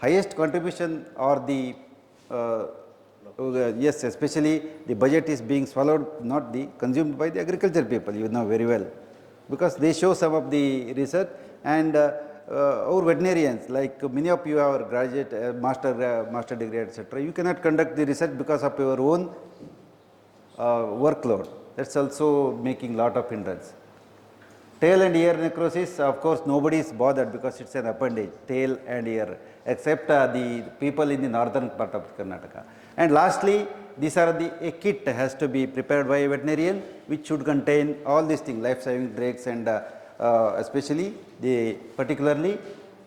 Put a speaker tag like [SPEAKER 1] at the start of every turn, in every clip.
[SPEAKER 1] highest contribution or the yes, especially the budget is being swallowed, not the consumed by the agriculture people, you know very well, because they show some of the research. And our veterinarians, like many of you are graduate, master degree, etc., you cannot conduct the research because of your own workload. That's also making lot of hindrance. Tail and ear necrosis, of course, nobody is bothered because it's an appendage, tail and ear, except the people in the northern part of Karnataka. And lastly, these are a kit has to be prepared by a veterinarian, which should contain all these things, life-saving drugs, and especially particularly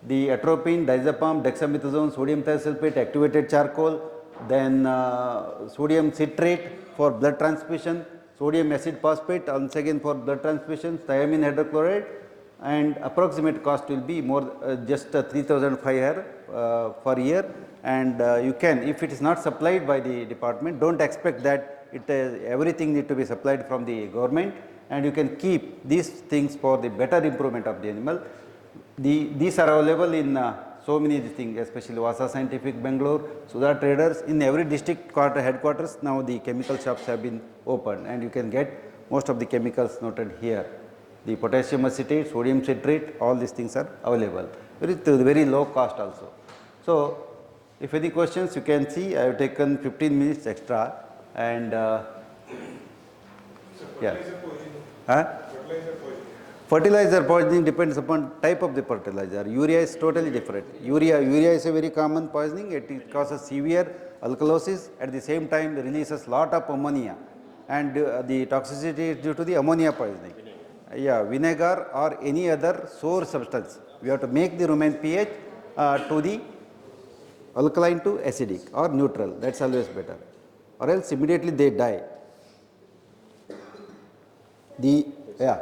[SPEAKER 1] the atropine, diazepam, dexamethasone, sodium thiosulfate, activated charcoal, then sodium citrate for blood transfusion, sodium acid phosphate once again for blood transfusion, thiamine hydrochloride, and approximate cost will be more just 3,500 per year. And you can, if it is not supplied by the department, don't expect that everything need to be supplied from the government, and you can keep these things for the better improvement of the animal. These are available in so many things, especially Vasa Scientific, Bangalore, Sudha Traders. In every district headquarters now the chemical shops have been opened, and you can get most of the chemicals noted here. The potassium acetate, sodium citrate, all these things are available with very low cost also. So, if any questions, you can see I have taken 15 minutes extra, and yeah. Fertilizer poisoning depends upon type of the fertilizer. Urea is totally different. Urea is a very common poisoning. It causes severe alkalosis. At the same time, it releases lot of ammonia, and the toxicity is due to the ammonia poisoning. Yeah, vinegar or any other sour substance. We have to make the rumen pH to the alkaline to acidic or neutral. That's always better, or else immediately they die. Yeah.